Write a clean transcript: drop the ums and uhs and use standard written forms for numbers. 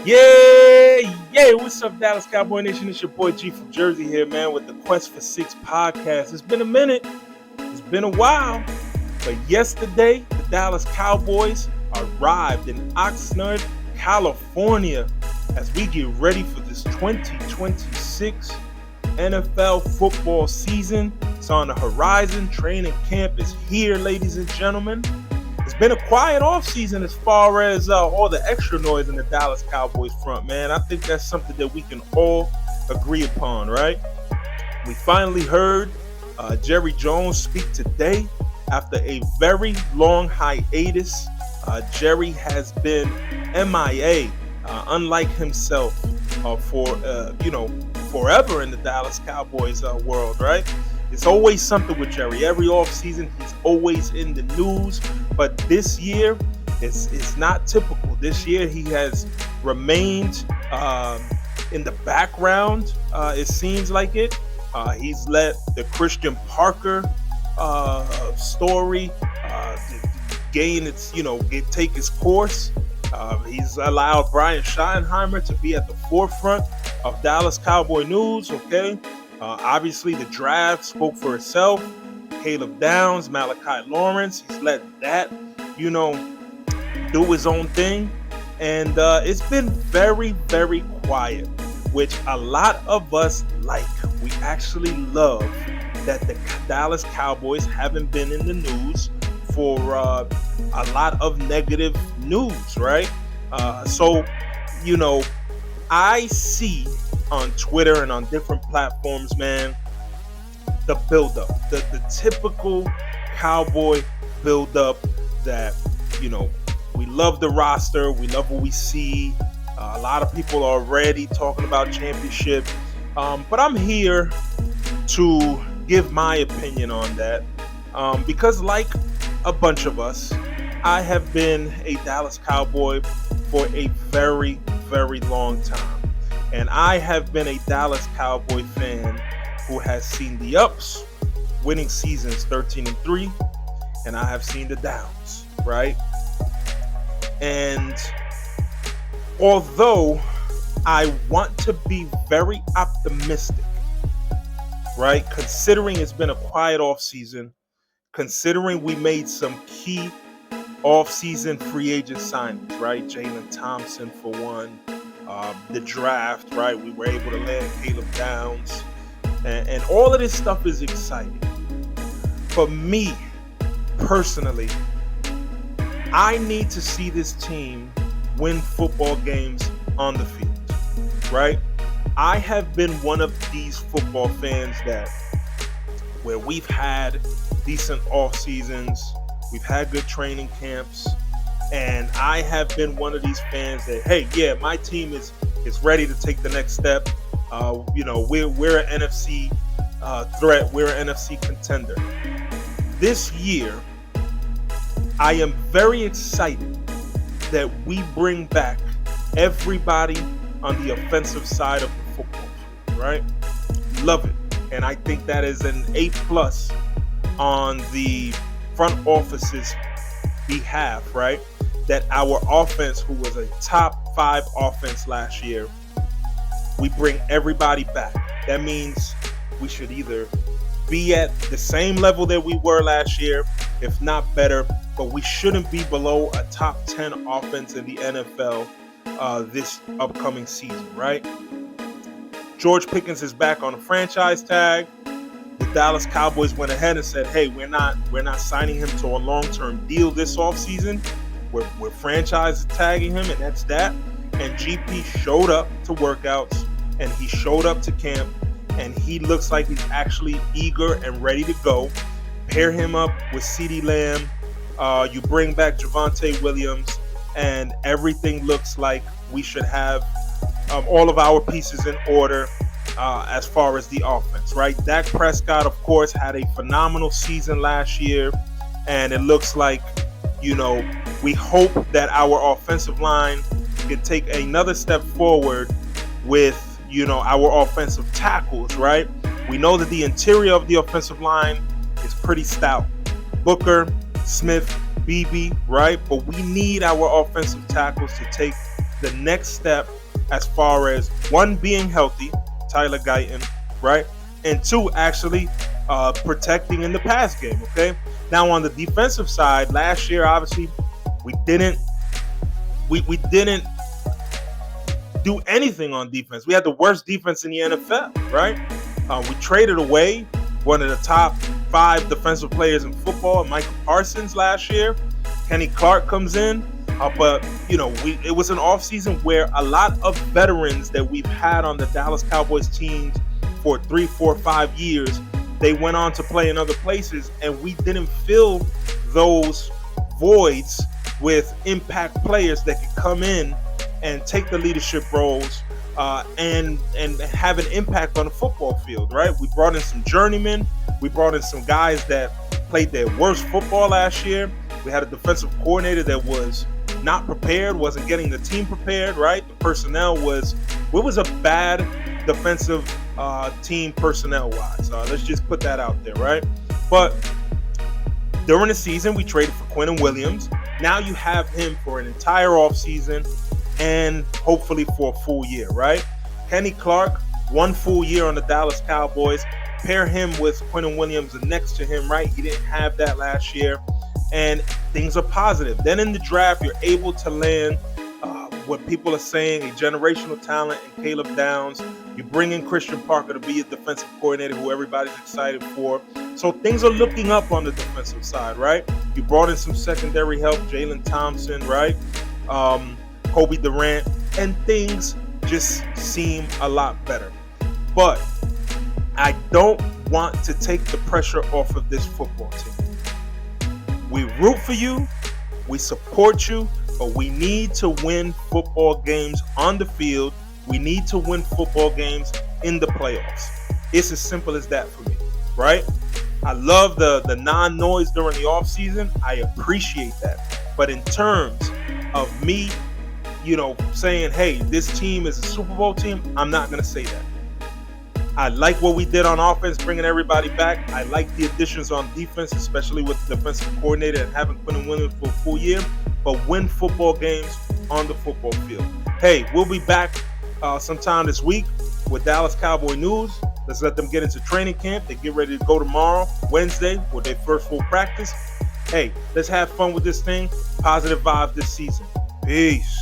Yeah, what's up, Dallas Cowboy Nation? It's your boy G from Jersey here, man, with the Quest for Six podcast. It's been a minute, it's been a while, but yesterday, the Dallas Cowboys arrived in Oxnard, California, as we get ready for this 2026 NFL football season. It's on the horizon. Training camp is here, ladies and gentlemen. It's been a quiet offseason as far as all the extra noise in the Dallas Cowboys front, man. I think that's something that we can all agree upon, right? We finally heard Jerry Jones speak today after a very long hiatus. Jerry has been MIA, unlike himself, for forever in the Dallas Cowboys world, right? It's always something with Jerry. Every offseason, he's always in the news. But this year, it's not typical. This year, he has remained in the background, it seems like it. He's let the Christian Parker story take its course. He's allowed Brian Schottenheimer to be at the forefront of Dallas Cowboy news, okay? Obviously, the draft spoke for itself. Caleb Downs, Malachi Lawrence, he's let that, do his own thing. And it's been very, very quiet, which a lot of us like. We actually love that the Dallas Cowboys haven't been in the news for a lot of negative news, right? I see on Twitter and on different platforms, man, the buildup, the typical Cowboy buildup that, we love the roster, we love what we see. A lot of people are already talking about championship, but I'm here to give my opinion on that, because like a bunch of us, I have been a Dallas Cowboy for a very, very long time. And I have been a Dallas Cowboy fan who has seen the ups, winning seasons 13-3, and I have seen the downs, right? And although I want to be very optimistic, right? Considering it's been a quiet offseason, considering we made some key offseason free agent signings, right? Jalen Thompson for one. The draft, right? We were able to land Caleb Downs. And all of this stuff is exciting. For me, personally, I need to see this team win football games on the field, right? I have been one of these football fans where we've had decent off seasons, we've had good training camps, and I have been one of these fans that, hey, yeah, my team is ready to take the next step. We're an NFC threat, we're an NFC contender. This year, I am very excited that we bring back everybody on the offensive side of the football field, right? Love it. And I think that is an A+ on the front office's behalf, right? That our offense, who was a top 5 offense last year, we bring everybody back. That means we should either be at the same level that we were last year, if not better, but we shouldn't be below a top 10 offense in the NFL this upcoming season, right? George Pickens is back on a franchise tag. The Dallas Cowboys went ahead and said, hey, we're not signing him to a long-term deal this offseason. We're franchise tagging him, and that's that. And GP showed up to workouts, and he showed up to camp, and he looks like he's actually eager and ready to go. Pair him up with CeeDee Lamb. You bring back Javonte Williams, and everything looks like we should have all of our pieces in order as far as the offense, right? Dak Prescott, of course, had a phenomenal season last year, and it looks like, we hope that our offensive line can take another step forward with, our offensive tackles, right? We know that the interior of the offensive line is pretty stout. Booker, Smith, Beebe, right? But we need our offensive tackles to take the next step as far as one, being healthy, Tyler Guyton, right? And two, actually protecting in the pass game, okay? Now on the defensive side, last year, obviously, we didn't do anything on defense. We had the worst defense in the NFL, right? We traded away one of the top 5 defensive players in football, Michael Parsons, last year. Kenny Clark comes in, but it was an offseason where a lot of veterans that we've had on the Dallas Cowboys teams for 3, 4, 5 years, they went on to play in other places, and we didn't fill those voids with impact players that could come in and take the leadership roles and have an impact on the football field, right? We brought in some journeymen. We brought in some guys that played their worst football last year. We had a defensive coordinator that was not prepared, wasn't getting the team prepared, right? The personnel was a bad defensive team personnel-wise. Let's just put that out there, right? But during the season, we traded for Quinnen Williams. Now you have him for an entire offseason and hopefully for a full year, right? Kenny Clark, 1 full year on the Dallas Cowboys. Pair him with Quinnen Williams next to him, right? He didn't have that last year. And things are positive. Then in the draft, you're able to land what people are saying, a generational talent in Caleb Downs. You bring in Christian Parker to be a defensive coordinator who everybody's excited for. So things are looking up on the defensive side, right? You brought in some secondary help, Jalen Thompson, right? Kobe Durant, and things just seem a lot better. But I don't want to take the pressure off of this football team. We root for you, we support you, but we need to win football games on the field. We need to win football games in the playoffs. It's as simple as that for me, right? I love the non-noise during the offseason. I appreciate that. But in terms of me, saying, hey, this team is a Super Bowl team, I'm not going to say that. I like what we did on offense, bringing everybody back. I like the additions on defense, especially with the defensive coordinator and having Quinnen Williams for a full year. But win football games on the football field. Hey, we'll be back sometime this week with Dallas Cowboy news. Let's let them get into training camp. They get ready to go tomorrow, Wednesday, with their first full practice. Hey, let's have fun with this thing. Positive vibe this season. Peace.